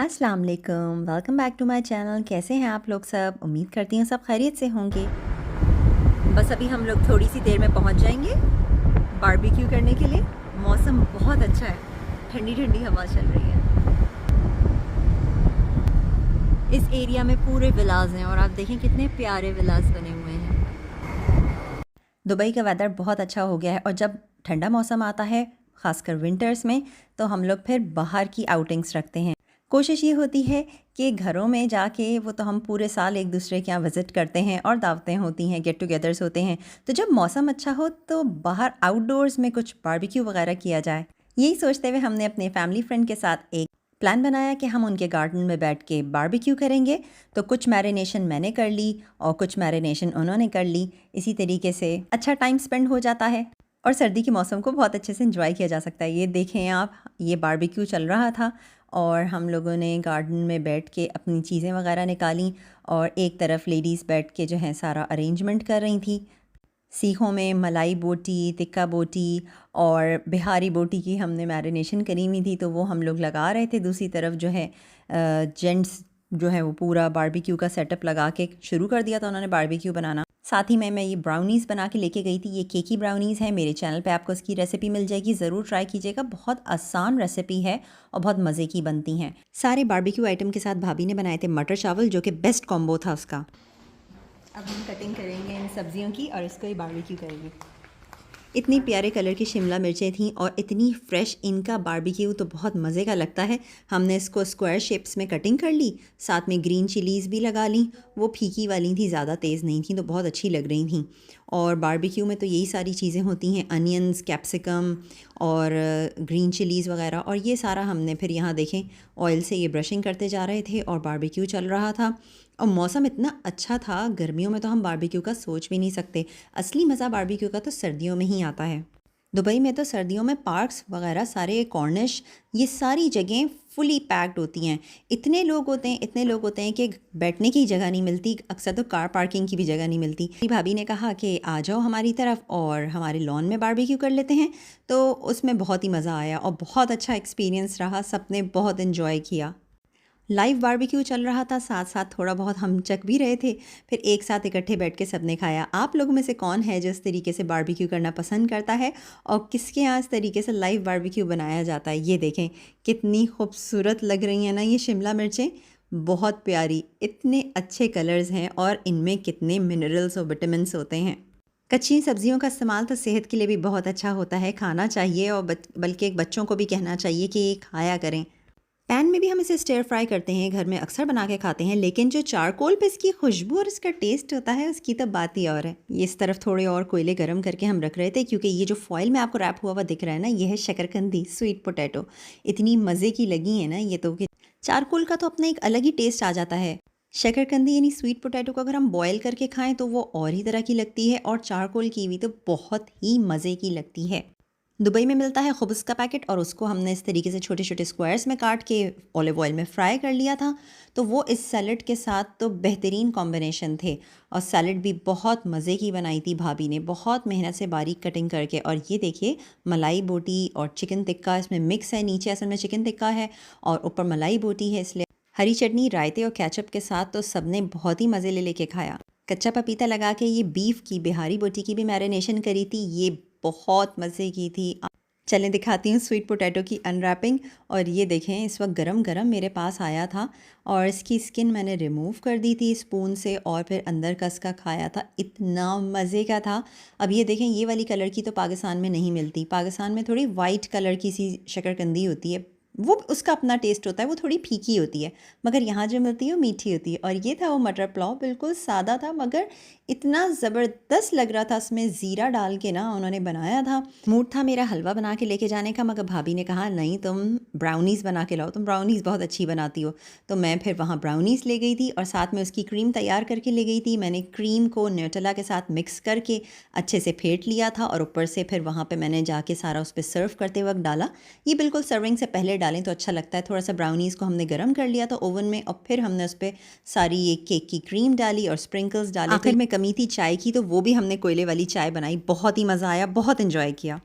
अस्सलाम वालेकुम, welcome back to my channel. कैसे हैं आप लोग सब? उम्मीद करती हूँ सब खैरियत से होंगे। बस अभी हम लोग थोड़ी सी देर में पहुँच जाएंगे बारबेक्यू करने के लिए। मौसम बहुत अच्छा है, ठंडी ठंडी हवा चल रही है। इस एरिया में पूरे विलाज हैं और आप देखें कितने प्यारे विलाज बने हुए हैं। दुबई का वेदर बहुत अच्छा हो गया है और जब ठंडा मौसम आता है, ख़ासकर विंटर्स में, तो हम लोग फिर बाहर की आउटिंग्स रखते हैं। कोशिश ये होती है कि घरों में जाके वो तो हम पूरे साल एक दूसरे के यहाँ विज़िट करते हैं और दावतें होती हैं, गेट टुगेदर्स होते हैं, तो जब मौसम अच्छा हो तो बाहर आउटडोर्स में कुछ बारबेक्यू वगैरह किया जाए। यही सोचते हुए हमने अपने फैमिली फ्रेंड के साथ एक प्लान बनाया कि हम उनके गार्डन में बैठ के बारबेक्यू करेंगे। तो कुछ मैरिनेशन मैंने कर ली और कुछ मैरिनेशन उन्होंने कर ली। इसी तरीके से अच्छा टाइम स्पेंड हो जाता है और सर्दी के मौसम को बहुत अच्छे से एंजॉय किया जा सकता है। ये देखें आप, ये बारबेक्यू चल रहा था और हम लोगों ने गार्डन में बैठ के अपनी चीज़ें वगैरह निकाली और एक तरफ लेडीज़ बैठ के जो है सारा अरेंजमेंट कर रही थी। सीखों में मलाई बोटी, तिक्का बोटी और बिहारी बोटी की हमने मैरिनेशन करी हुई थी, तो वो हम लोग लगा रहे थे। दूसरी तरफ जो है जेंट्स जो है वो पूरा बारबेक्यू का सेटअप लगा के शुरू कर दिया था उन्होंने बारबेक्यू बनाना। साथ ही में मैं ये ब्राउनीज़ बना के लेके गई थी। ये केकी ब्राउनीज़ है, मेरे चैनल पे आपको इसकी रेसिपी मिल जाएगी, ज़रूर ट्राई कीजिएगा। बहुत आसान रेसिपी है और बहुत मज़े की बनती हैं। सारे बारबेक्यू आइटम के साथ भाभी ने बनाए थे मटर चावल, जो कि बेस्ट कॉम्बो था उसका। अब हम कटिंग करेंगे इन सब्जियों की और इसको ही बारबेक्यू करेंगे। इतनी प्यारे कलर की शिमला मिर्चें थीं और इतनी फ्रेश, इनका बारबेक्यू तो बहुत मज़े का लगता है। हमने इसको स्क्वायर शेप्स में कटिंग कर ली, साथ में ग्रीन चिलीज़ भी लगा ली। वो फीकी वाली थी, ज़्यादा तेज़ नहीं थी, तो बहुत अच्छी लग रही थी। और बारबेक्यू में तो यही सारी चीज़ें होती हैं, अनियंस, कैप्सिकम और ग्रीन चिलीज़ वगैरह। और ये सारा हमने फिर यहाँ देखें ऑयल से ये ब्रशिंग करते जा रहे थे और बारबेक्यू चल रहा था। और मौसम इतना अच्छा था, गर्मियों में तो हम बारबेक्यू का सोच भी नहीं सकते। असली मज़ा बारबेक्यू का तो सर्दियों में ही आता है। दुबई में तो सर्दियों में पार्क्स वगैरह सारे, कॉर्निश, ये सारी जगहें फुली पैक्ड होती हैं। इतने लोग होते हैं कि बैठने की जगह नहीं मिलती। अक्सर तो कार पार्किंग की भी जगह नहीं मिलती। भाभी ने कहा कि आ जाओ हमारी तरफ और हमारे लॉन में बारबेक्यू कर लेते हैं, तो उसमें बहुत ही मज़ा आया और बहुत अच्छा एक्सपीरियंस रहा। सबने बहुत इन्जॉय किया। लाइव बारबेक्यू चल रहा था, साथ साथ थोड़ा बहुत हम चख भी रहे थे। फिर एक साथ इकट्ठे बैठ के सबने खाया। आप लोगों में से कौन है जो इस तरीके से बारबेक्यू करना पसंद करता है और किसके यहाँ इस तरीके से लाइव बारबेक्यू बनाया जाता है? ये देखें कितनी खूबसूरत लग रही हैं ना ये शिमला मिर्चें, बहुत प्यारी। इतने अच्छे कलर्स हैं और इनमें कितने मिनरल्स और विटामिन्स होते हैं। कच्ची सब्जियों का इस्तेमाल तो सेहत के लिए भी बहुत अच्छा होता है, खाना चाहिए और बल्कि बच्चों को भी कहना चाहिए कि ये खाया करें। पैन में भी हम इसे स्टर फ्राई करते हैं, घर में अक्सर बना के खाते हैं, लेकिन जो चारकोल पे इसकी खुशबू और इसका टेस्ट होता है उसकी तो बात ही और है। ये इस तरफ थोड़े और कोयले गर्म करके हम रख रहे थे, क्योंकि ये जो फॉइल में आपको रैप हुआ हुआ दिख रहा है ना, ये है शकरकंदी, स्वीट पोटैटो। इतनी मज़े की लगी है ना ये तो कि चारकोल का तो अपना एक अलग ही टेस्ट आ जाता है। शकरकंदी यानी स्वीट पोटैटो को अगर हम बॉयल करके खाएं तो वो और ही तरह की लगती है, और चारकोल की भी तो बहुत ही मज़े की लगती है। दुबई में मिलता है खुब्स का पैकेट और उसको हमने इस तरीके से छोटे छोटे स्क्वायर्स में काट के ऑलिव ऑयल में फ्राई कर लिया था। तो वो इस सैलड के साथ तो बेहतरीन कॉम्बिनेशन थे। और सैलड भी बहुत मज़े की बनाई थी भाभी ने, बहुत मेहनत से बारीक कटिंग करके। और ये देखिए मलाई बोटी और चिकन टिक्का इसमें मिक्स है, नीचे असल में चिकन टिक्का है और ऊपर मलाई बोटी है, इसलिए हरी चटनी, रायते और केचप के साथ तो सबने बहुत ही मज़े ले लेके खाया। कच्चा पपीता लगा के ये बीफ की, बिहारी बोटी की भी मैरिनेशन करी थी, ये बहुत मज़े की थी। चलें दिखाती हूँ स्वीट पोटैटो की अनरैपिंग। और ये देखें इस वक्त गरम गरम मेरे पास आया था और इसकी स्किन मैंने रिमूव कर दी थी स्पून से और फिर अंदर का इसका खाया था, इतना मज़े का था। अब ये देखें ये वाली कलर की तो पाकिस्तान में नहीं मिलती। पाकिस्तान में थोड़ी वाइट कलर की सी शकरकंदी होती है, वो उसका अपना टेस्ट होता है, वो थोड़ी फीकी होती है, मगर यहाँ जो मिलती है वो मीठी होती है। और ये था वो मटर पुलाव, बिल्कुल सादा था मगर इतना ज़बरदस्त लग रहा था। उसमें ज़ीरा डाल के ना उन्होंने बनाया था। मूड था मेरा हलवा बना के लेके जाने का, मगर भाभी ने कहा नहीं तुम ब्राउनीज़ बना के लाओ, तुम ब्राउनीज़ बहुत अच्छी बनाती हो। तो मैं फिर वहाँ ब्राउनीज़ ले गई थी और साथ में उसकी क्रीम तैयार करके ले गई थी। मैंने क्रीम को न्यूटेला के साथ मिक्स करके अच्छे से फेंट लिया था और ऊपर से फिर वहाँ पर मैंने जाके सारा उस पर सर्व करते वक्त डाला। ये बिल्कुल सर्विंग से पहले डालें तो अच्छा लगता है। थोड़ा सा ब्राउनीज़ को हमने गर्म कर लिया था ओवन में और फिर हमने उस पर सारी ये केक की क्रीम डाली और स्प्रिंकल्स डाले। आखिर में कमी थी चाय की, तो वो भी हमने कोयले वाली चाय बनाई। बहुत ही मज़ा आया, बहुत इन्जॉय किया।